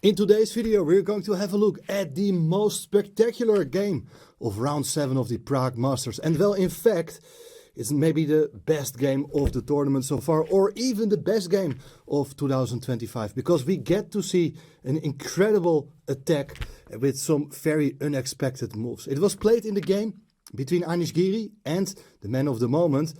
In today's video we're going to have a look at the most spectacular game of round 7 of the Prague Masters. And well, in fact, it's maybe the best game of the tournament so far, or even the best game of 2025, because we get to see an incredible attack with some very unexpected moves. It was played in the game between Giri and the man of the moment,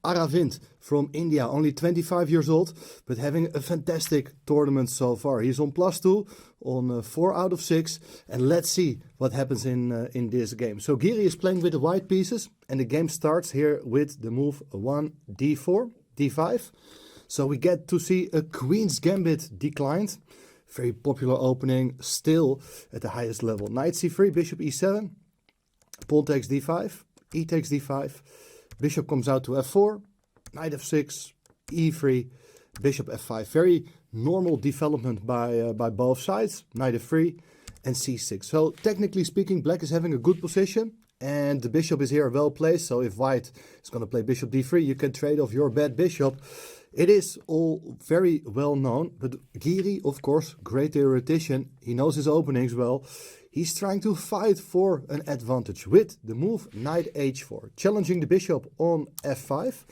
Aravindh from India, only 25 years old, but having a fantastic tournament so far. He's on +2 on 4 out of 6, and let's see what happens in this game. So Giri is playing with the white pieces, and the game starts here with the move 1 d4, d5. So we get to see a Queen's Gambit declined. Very popular opening, still at the highest level. Knight c3, bishop e7, pawn takes d5, e takes d5. Bishop comes out to f4, knight f6, e3, bishop f5. Very normal development by both sides. Knight f3 and c6. So technically speaking, black is having a good position and the bishop is here well placed. So if white is going to play bishop d3, you can trade off your bad bishop. It is all very well known, but Giri, of course, great theoretician. He knows his openings well. He's trying to fight for an advantage with the move knight h4, challenging the bishop on f5.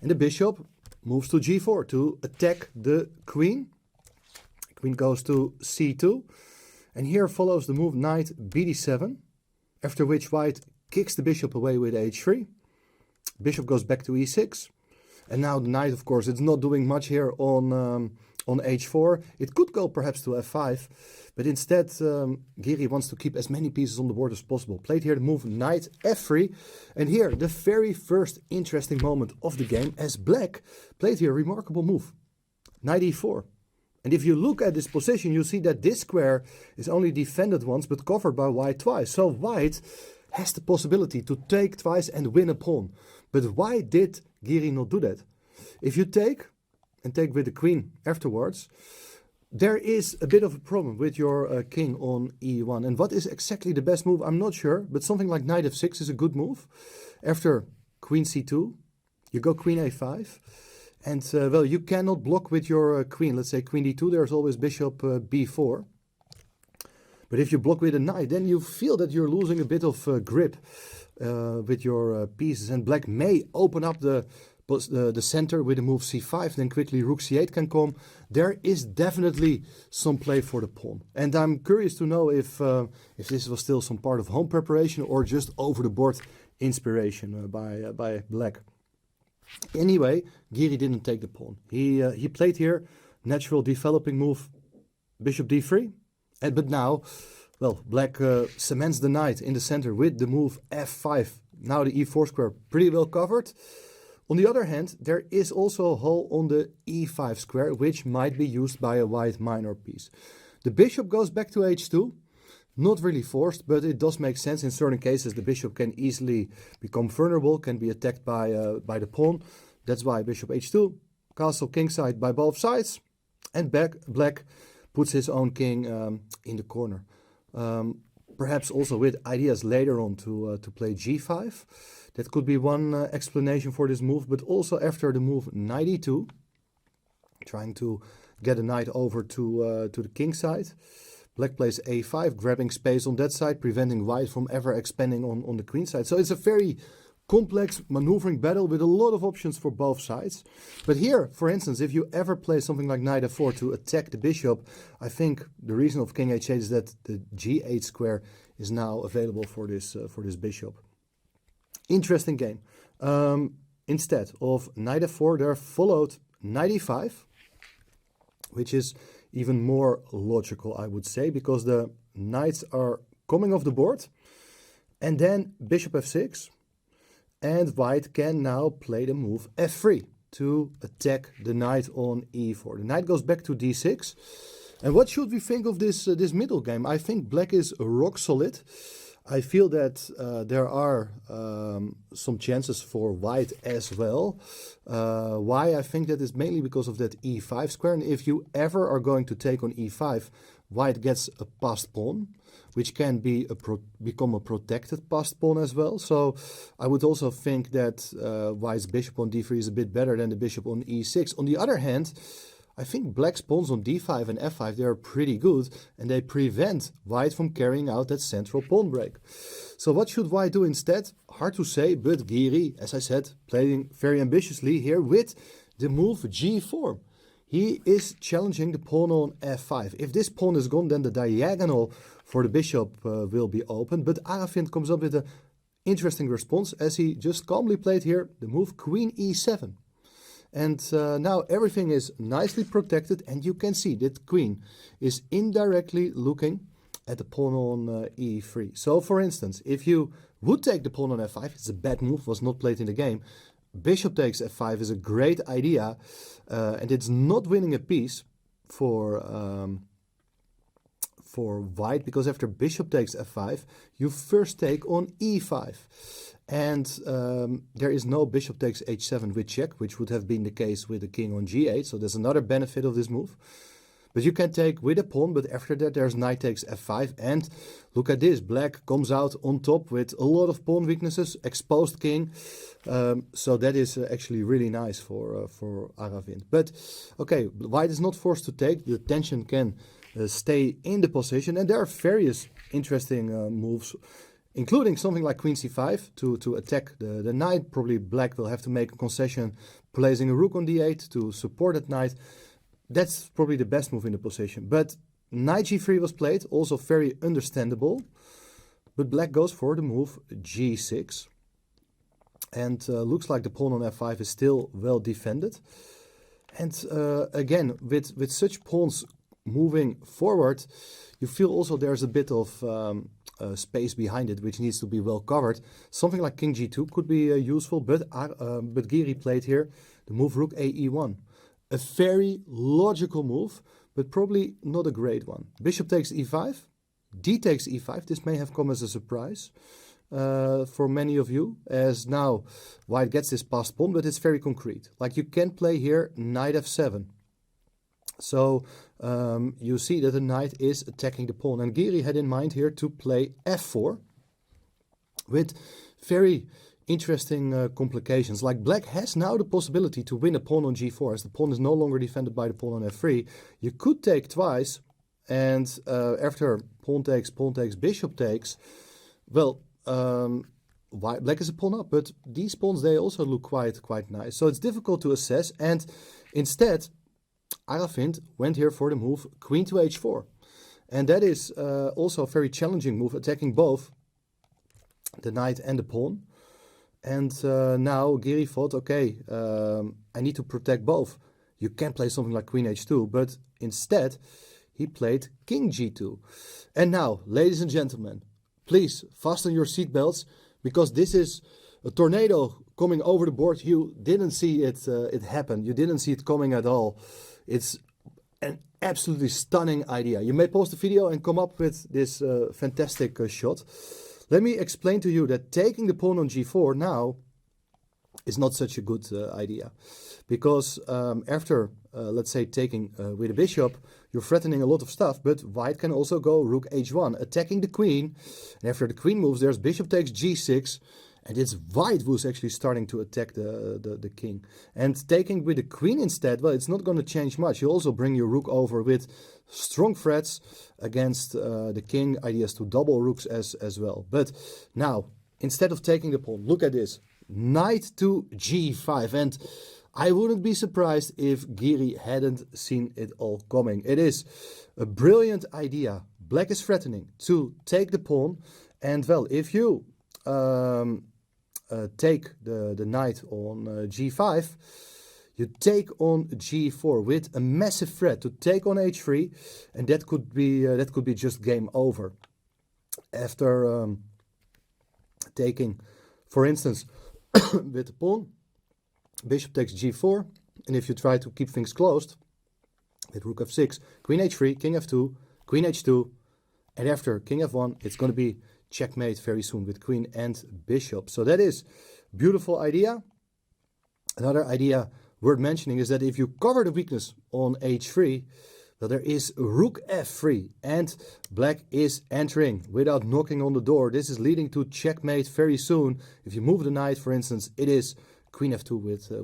And the bishop moves to g4 to attack the queen. Queen goes to c2. And here follows the move knight bd7, after which white kicks the bishop away with h3. Bishop goes back to e6. And now the knight, of course, it's not doing much here on h4. It could go perhaps to f5, but instead Giri wants to keep as many pieces on the board as possible. Played here the move knight f3, and here the very first interesting moment of the game, as black played here a remarkable move, knight e4. And if you look at this position, you see that this square is only defended once but covered by white twice. So white has the possibility to take twice and win a pawn. But why did Giri not do that? If you take, and take with the queen afterwards, there is a bit of a problem with your king on e1. And what is exactly the best move, I'm not sure, but something like knight f6 is a good move. After queen c2, you go queen a5. And well, you cannot block with your queen. Let's say queen d2, there's always bishop b4. But if you block with a knight, then you feel that you're losing a bit of grip with your pieces. And black may open up the center with the move c5, then quickly rook c8 can come. There is definitely some play for the pawn. And I'm curious to know if this was still some part of home preparation or just over-the-board inspiration by black. Anyway, Giri didn't take the pawn. He played here natural developing move bishop d3. But now, well, black cements the knight in the center with the move f5. Now the e4 square pretty well covered. On the other hand, there is also a hole on the e5 square, which might be used by a white minor piece. The bishop goes back to h2. Not really forced, but it does make sense. In certain cases, the bishop can easily become vulnerable, can be attacked by the pawn. That's why bishop h2, castle kingside by both sides. And black puts his own king in the corner. Perhaps also with ideas later on to play g5. That could be one explanation for this move, but also after the move knight e2, trying to get a knight over to the king side. Black plays a5, grabbing space on that side, preventing white from ever expanding on the queen side. So it's a very complex maneuvering battle with a lot of options for both sides. But here, for instance, if you ever play something like knight f4 to attack the bishop, I think the reason of king h8 is that the g8 square is now available for this bishop. Interesting game. Instead of knight f4, there followed knight e5, which is even more logical, I would say, because the knights are coming off the board. And then bishop f6. And white can now play the move f3 to attack the knight on e4. The knight goes back to d6. And what should we think of this middle game? I think black is rock solid. I feel that there are some chances for white as well. Why? I think that is mainly because of that e5 square. And if you ever are going to take on e5, white gets a passed pawn, which can be become a protected passed pawn as well. So I would also think that white's bishop on d3 is a bit better than the bishop on e6. On the other hand, I think black's pawns on d5 and f5, they are pretty good, and they prevent white from carrying out that central pawn break. So what should white do instead? Hard to say, but Giri, as I said, playing very ambitiously here with the move g4. He is challenging the pawn on f5. If this pawn is gone, then the diagonal for the bishop will be open. But Aravindh comes up with an interesting response, as he just calmly played here the move queen e7. And now everything is nicely protected, and you can see that queen is indirectly looking at the pawn on e3. So for instance, if you would take the pawn on f5, it's a bad move, was not played in the game. Bishop takes f5 is a great idea, and it's not winning a piece for white, because after bishop takes f5, you first take on e5. And there is no bishop takes h7 with check, which would have been the case with the king on g8. So there's another benefit of this move. But you can take with a pawn, but after that there's knight takes f5. And look at this, black comes out on top with a lot of pawn weaknesses, exposed king. So that is actually really nice for Aravindh. But okay, white is not forced to take. The tension can stay in the position. And there are various interesting moves, including something like queen c5 to attack the knight. Probably black will have to make a concession, placing a rook on d8 to support that knight. That's probably the best move in the position. But knight g3 was played, also very understandable. But black goes for the move g6. And looks like the pawn on f5 is still well defended. And again, with such pawns moving forward, you feel also there's a bit of space behind it, which needs to be well covered. Something like king g2 could be useful, but Giri played here the move rook a e1. A very logical move, but probably not a great one. Bishop takes e5, d takes e5. This may have come as a surprise for many of you, as now white gets this passed pawn, but it's very concrete. Like you can play here knight f7. So you see that the knight is attacking the pawn. And Giri had in mind here to play f4 with very interesting complications. Like black has now the possibility to win a pawn on g4, as the pawn is no longer defended by the pawn on f3. You could take twice, and after pawn takes, bishop takes, well, black is a pawn up, but these pawns, they also look quite nice. So it's difficult to assess, and instead Aravindh went here for the move queen to h4. And that is also a very challenging move, attacking both the knight and the pawn. And now Giri thought, okay, I need to protect both. You can play something like queen h2, but instead he played king g2. And now, ladies and gentlemen, please fasten your seatbelts, because this is a tornado coming over the board. You didn't see it happen. You didn't see it coming at all. It's an absolutely stunning idea. You may pause the video and come up with this fantastic shot. Let me explain to you that taking the pawn on g4 now is not such a good idea. Because after, let's say, taking with a bishop, you're threatening a lot of stuff, but white can also go rook h1, attacking the queen. And after the queen moves, there's bishop takes g6, and it's white who's actually starting to attack the king. And taking with the queen instead, well, it's not going to change much. You also bring your rook over with strong threats against the king. Ideas to double rooks as well. But now, instead of taking the pawn, look at this. Knight to g5. And I wouldn't be surprised if Giri hadn't seen it all coming. It is a brilliant idea. Black is threatening to take the pawn. And well, if you take the knight on g5, you take on g4 with a massive threat to take on h3, and that could be just game over. After taking, for instance, with the pawn, bishop takes g4, and if you try to keep things closed with rook f6, queen h3, king f2, queen h2, and after king f1, it's going to be checkmate very soon with queen and bishop. So that is a beautiful idea. Another idea worth mentioning is that if you cover the weakness on h3, well, there is rook f3, and black is entering without knocking on the door. This is leading to checkmate very soon. If you move the knight, for instance, it is queen f2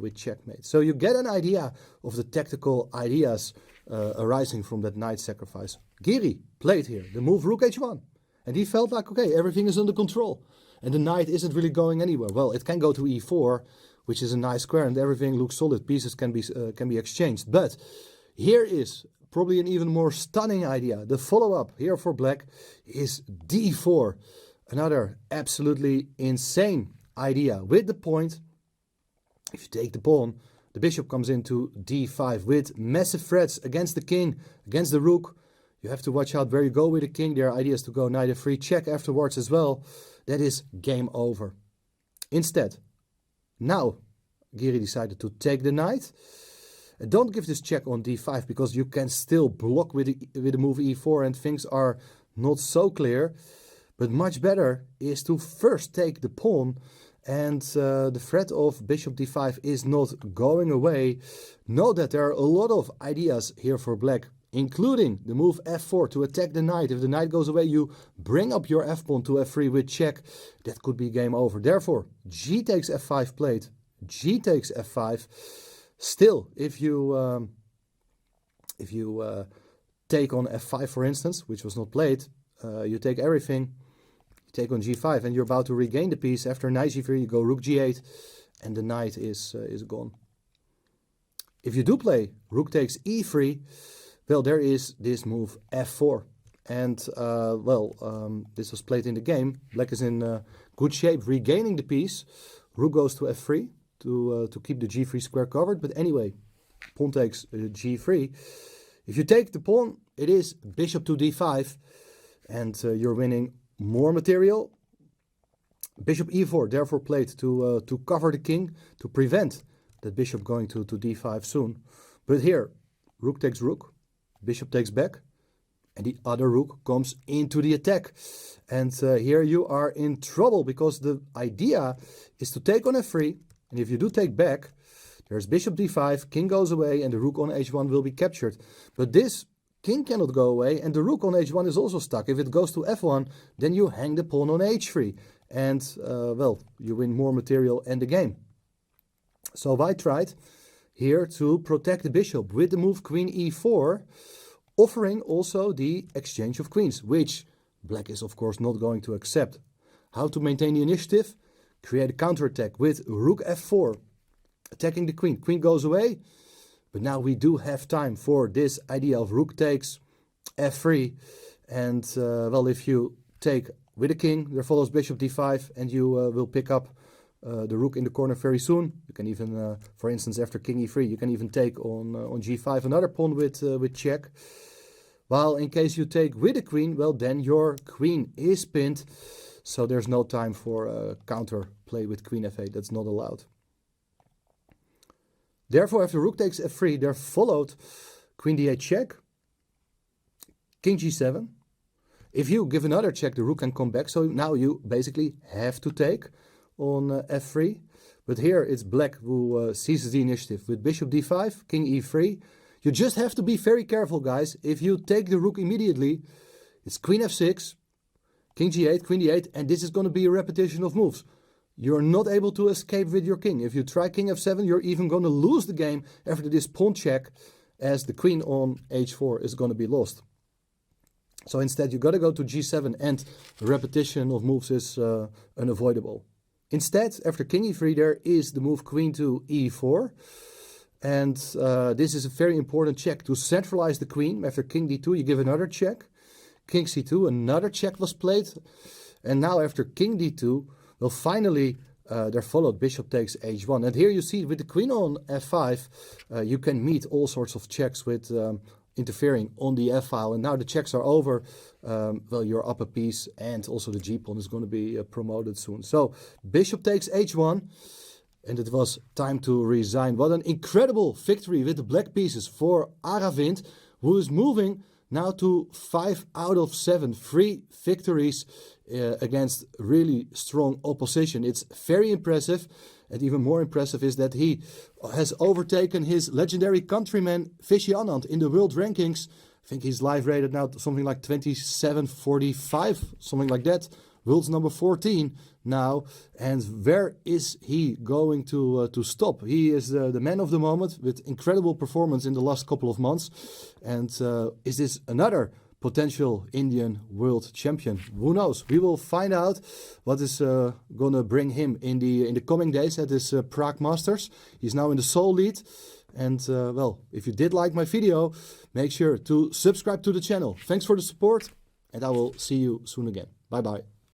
with checkmate. So you get an idea of the tactical ideas arising from that knight sacrifice. Giri played here the move rook h1. And he felt like, okay, everything is under control. And the knight isn't really going anywhere. Well, it can go to e4, which is a nice square, and everything looks solid. Pieces can be exchanged. But here is probably an even more stunning idea. The follow-up here for black is d4. Another absolutely insane idea. With the point, if you take the pawn, the bishop comes into d5 with massive threats against the king, against the rook. You have to watch out where you go with the king. There are ideas to go knight f3, check afterwards as well. That is game over. Instead, now Giri decided to take the knight. And don't give this check on d5 because you can still block with the move e4 and things are not so clear. But much better is to first take the pawn, and the threat of bishop d5 is not going away. Note that there are a lot of ideas here for black, including the move f4 to attack the knight. If the knight goes away, you bring up your f-pawn to f3 with check. That could be game over. Therefore, g takes f5 played. G takes f5. Still, if you take on f5, for instance, which was not played, you take everything. You take on g5, and you're about to regain the piece. After knight g3, you go rook g8, and the knight is gone. If you do play rook takes e3, well, there is this move f4. And, this was played in the game. Black is in good shape, regaining the piece. Rook goes to f3 to keep the g3 square covered. But anyway, pawn takes g3. If you take the pawn, it is bishop to d5. And you're winning more material. Bishop e4, therefore played to cover the king, to prevent that bishop going to d5 soon. But here, rook takes rook. Bishop takes back, and the other rook comes into the attack. And here you are in trouble, because the idea is to take on f3, and if you do take back, there's bishop d5, king goes away, and the rook on h1 will be captured. But this king cannot go away, and the rook on h1 is also stuck. If it goes to f1, then you hang the pawn on h3, and you win more material and the game. So I tried here to protect the bishop with the move queen e4, offering also the exchange of queens, which black is of course not going to accept. How to maintain the initiative? Create a counterattack with rook f4, attacking the queen. Queen goes away, but now we do have time for this idea of rook takes f3. And if you take with the king, there follows bishop d5, and you will pick up the rook in the corner very soon. You can even, for instance, after king e3, you can even take on g5 another pawn with check. While in case you take with the queen, well, then your queen is pinned. So there's no time for counter play with queen f8. That's not allowed. Therefore, after rook takes f3, there followed queen d8 check, king g7. If you give another check, the rook can come back. So now you basically have to take on f3, but here it's black who seizes the initiative with bishop d5, king e3. You just have to be very careful, guys. If you take the rook immediately, it's queen f6, king g8, queen d8, and this is going to be a repetition of moves. You're not able to escape with your king. If you try king f7, you're even going to lose the game after this pawn check, as the queen on h4 is going to be lost. So instead, you got to go to g7, and the repetition of moves is unavoidable. Instead, after king e3, there is the move queen to e4. And this is a very important check to centralize the queen. After king d2, you give another check. King c2, another check was played. And now after king d2, well, finally, there followed bishop takes h1. And here you see with the queen on f5, you can meet all sorts of checks with interfering on the f-file. And now the checks are over. You're up a piece, and also the g-pawn is going to be promoted soon. So bishop takes h1, and it was time to resign. What an incredible victory with the black pieces for Aravindh, who is moving now to 5 out of 7 free victories against really strong opposition. It's very impressive. And even more impressive is that he has overtaken his legendary countryman Vishy Anand in the world rankings. I think he's live rated now to something like 2745, something like that. world's number 14 now. And where is he going to stop? He is the man of the moment with incredible performance in the last couple of months. And is this another potential Indian world champion? Who knows? We will find out what is gonna bring him in the coming days at this Prague Masters. He's now in the sole lead. And well, if you did like my video, make sure to subscribe to the channel. Thanks for the support, and I will see you soon again. Bye bye.